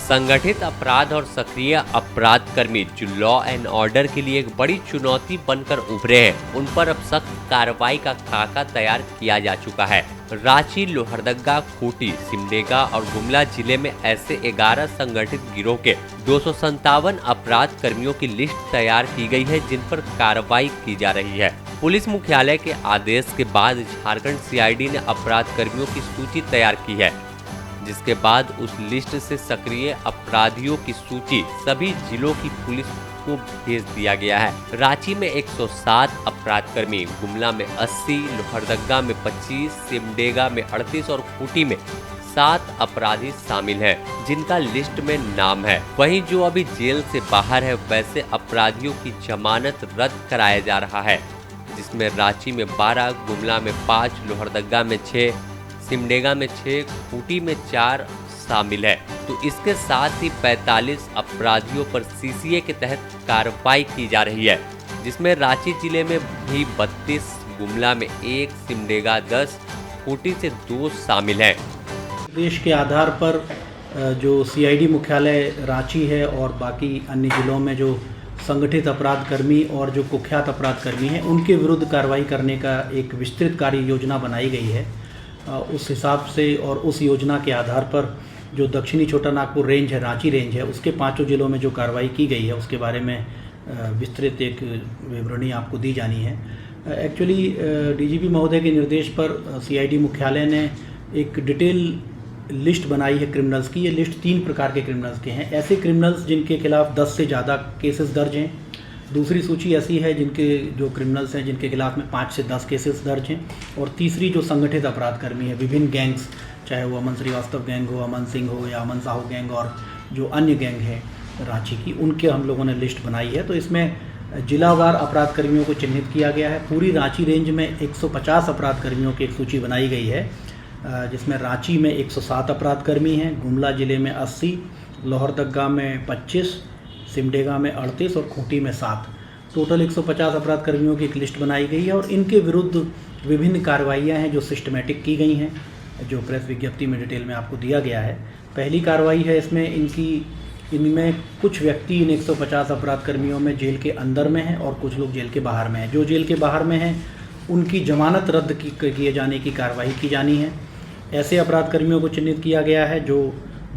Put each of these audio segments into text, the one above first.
संगठित अपराध और सक्रिय अपराध कर्मी जो लॉ एंड ऑर्डर के लिए एक बड़ी चुनौती बनकर उभरे हैं, उन पर अब सख्त कार्रवाई का खाका तैयार किया जा चुका है। रांची, लोहरदगा, खूंटी, सिमडेगा और गुमला जिले में ऐसे 11 संगठित गिरोह के 257 अपराध कर्मियों की लिस्ट तैयार की गई है, जिन पर कार्रवाई की जा रही है। पुलिस मुख्यालय के आदेश के बाद झारखंड सीआईडी ने अपराध कर्मियों की सूची तैयार की है, जिसके बाद उस लिस्ट से सक्रिय अपराधियों की सूची सभी जिलों की पुलिस को भेज दिया गया है। रांची में 107 अपराध कर्मी, गुमला में 80, लोहरदगा में 25, सिमडेगा में 38 और खूंटी में 7 अपराधी शामिल हैं, जिनका लिस्ट में नाम है। वहीं जो अभी जेल से बाहर है, वैसे अपराधियों की जमानत रद्द कराया जा रहा है, जिसमें रांची में 12, गुमला में 5, लोहरदगा में 6, सिमडेगा में 6, खूंटी में 4 शामिल है। तो इसके साथ ही 45 अपराधियों पर सीसीए के तहत कार्रवाई की जा रही है, जिसमें रांची जिले में भी 32, गुमला में 1, सिमडेगा 10, खूंटी से 2 शामिल हैं। देश के आधार पर जो सीआईडी मुख्यालय रांची है और बाकी अन्य जिलों में जो संगठित अपराध कर्मी और जो कुख्यात अपराध कर्मी हैं, उनके विरुद्ध कार्रवाई करने का एक विस्तृत कार्य योजना बनाई गई है। उस हिसाब से और उस योजना के आधार पर जो दक्षिणी छोटा नागपुर रेंज है, रांची रेंज है, उसके 5 जिलों में जो कार्रवाई की गई है, उसके बारे में विस्तृत एक विवरणी आपको दी जानी है। एक्चुअली डीजीपी महोदय के निर्देश पर सीआईडी मुख्यालय ने एक डिटेल लिस्ट बनाई है क्रिमिनल्स की। ये लिस्ट 3 प्रकार के क्रिमिनल्स के हैं। ऐसे क्रिमिनल्स जिनके खिलाफ 10 से ज़्यादा केसेस दर्ज हैं। दूसरी सूची ऐसी है जिनके जो क्रिमिनल्स हैं जिनके खिलाफ में 5 से 10 केसेस दर्ज हैं। और तीसरी जो संगठित अपराध कर्मी है, विभिन्न गैंग्स, चाहे वो अमन श्रीवास्तव गैंग हो, अमन सिंह हो या अमन साहू गैंग और जो अन्य गैंग है रांची की, उनके हम लोगों ने लिस्ट बनाई है। तो इसमें जिलावार अपराध कर्मियों को चिन्हित किया गया है। पूरी रांची रेंज में 150 अपराध कर्मियों की एक सूची बनाई गई है, जिसमें रांची में 107 अपराध कर्मी हैं, गुमला जिले में 80, लोहरदगा में 25, सिमडेगा में 38 और खूंटी में 7। टोटल 150 अपराध कर्मियों की एक लिस्ट बनाई गई है और इनके विरुद्ध विभिन्न कार्रवाइयाँ हैं जो सिस्टमेटिक की गई हैं, जो प्रेस विज्ञप्ति में डिटेल में आपको दिया गया है। पहली कार्रवाई है इसमें इनमें कुछ व्यक्ति इन 150 अपराध कर्मियों में जेल के अंदर में हैं और कुछ लोग जेल के बाहर में हैं। जो जेल के बाहर में हैं उनकी जमानत रद्द किए जाने की कार्रवाई की जानी है। ऐसे अपराध कर्मियों को चिन्हित किया गया है जो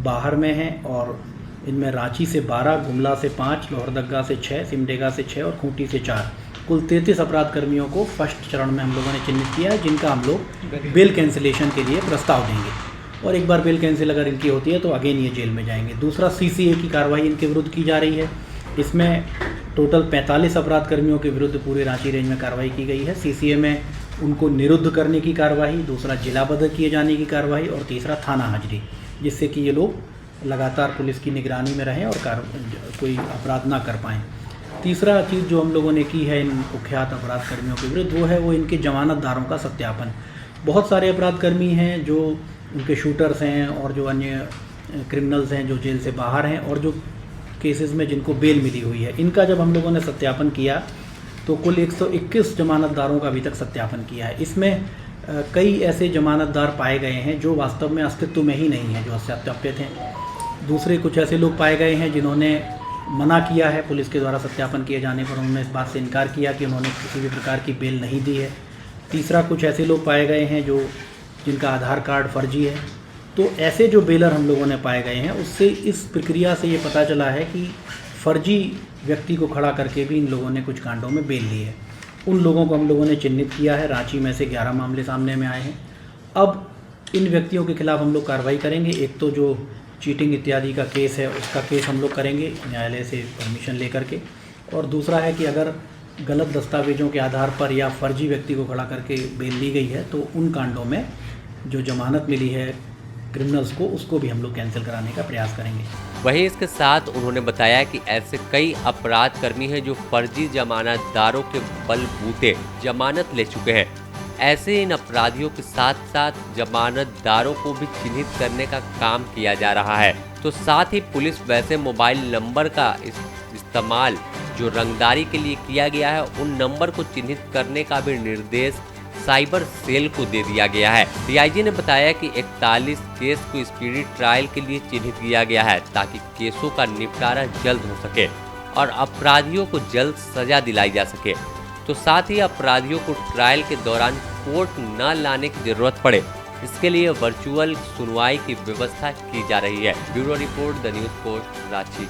बाहर में हैं और इनमें रांची से 12, गुमला से 5, लोहरदगा से 6, सिमडेगा से 6 और खूंटी से 4, कुल 33 अपराध कर्मियों को फर्स्ट चरण में हम लोगों ने चिन्हित किया है, जिनका हम लोग बेल कैंसिलेशन के लिए प्रस्ताव देंगे। और एक बार बेल कैंसिल अगर इनकी होती है तो अगेन ये जेल में जाएंगे। दूसरा सीसीए की कार्रवाई इनके विरुद्ध की जा रही है। इसमें टोटल 45 अपराध कर्मियों के विरुद्ध पूरे रांची रेंज में कार्रवाई की गई है। सीसीए में उनको निरुद्ध करने की कार्रवाई, दूसरा जिलाबद्ध किए जाने की कार्रवाई और तीसरा थाना हाजिरी, जिससे कि ये लोग लगातार पुलिस की निगरानी में रहें और कोई अपराध ना कर पाएँ। तीसरा चीज़ जो हम लोगों ने की है इन कुख्यात अपराध कर्मियों के विरुद्ध, वो है इनके जमानतदारों का सत्यापन। बहुत सारे अपराध कर्मी हैं जो उनके शूटर्स हैं और जो अन्य क्रिमिनल्स हैं जो जेल से बाहर हैं और जो केसेस में जिनको बेल मिली हुई है, इनका जब हम लोगों ने सत्यापन किया तो कुल 121 जमानतदारों का अभी तक सत्यापन किया है। इसमें कई ऐसे जमानतदार पाए गए हैं जो वास्तव में अस्तित्व में ही नहीं है, जो सत्यापित हैं। दूसरे कुछ ऐसे लोग पाए गए हैं जिन्होंने मना किया है पुलिस के द्वारा सत्यापन किए जाने पर, उन्होंने इस बात से इनकार किया कि उन्होंने किसी भी प्रकार की बेल नहीं दी है। तीसरा, कुछ ऐसे लोग पाए गए हैं जिनका आधार कार्ड फर्जी है। तो ऐसे जो बेलर हम लोगों ने पाए गए हैं, उससे इस प्रक्रिया से ये पता चला है कि फर्जी व्यक्ति को खड़ा करके भी इन लोगों ने कुछ कांडों में बेल ली है। उन लोगों को हम लोगों ने चिन्हित किया है। रांची में से 11 मामले सामने में आए हैं। अब इन व्यक्तियों के खिलाफ हम लोग कार्रवाई करेंगे। एक तो जो चीटिंग इत्यादि का केस है, उसका केस हम लोग करेंगे न्यायालय से परमिशन लेकर के। और दूसरा है कि अगर गलत दस्तावेजों के आधार पर या फर्जी व्यक्ति को खड़ा करके बेल ली गई है तो उन कांडों में जो जमानत मिली है क्रिमिनल्स को, उसको भी हम लोग कैंसिल कराने का प्रयास करेंगे। वहीं इसके साथ उन्होंने बताया कि ऐसे कई अपराध कर्मी हैं जो फर्जी जमानतदारों के बलबूते जमानत ले चुके हैं। ऐसे इन अपराधियों के साथ साथ जमानतदारों को भी चिन्हित करने का काम किया जा रहा है। तो साथ ही पुलिस वैसे मोबाइल नंबर का इस्तेमाल जो रंगदारी के लिए किया गया है, उन नंबर को चिन्हित करने का भी निर्देश साइबर सेल को दे दिया गया है। डीआईजी ने बताया कि 41 केस को स्पीडी ट्रायल के लिए चिन्हित किया गया है ताकि केसों का निपटारा जल्द हो सके और अपराधियों को जल्द सजा दिलाई जा सके। तो साथ ही अपराधियों को ट्रायल के दौरान कोर्ट न लाने की जरूरत पड़े, इसके लिए वर्चुअल सुनवाई की व्यवस्था की जा रही है। Bureau report, the news post, Ranchi.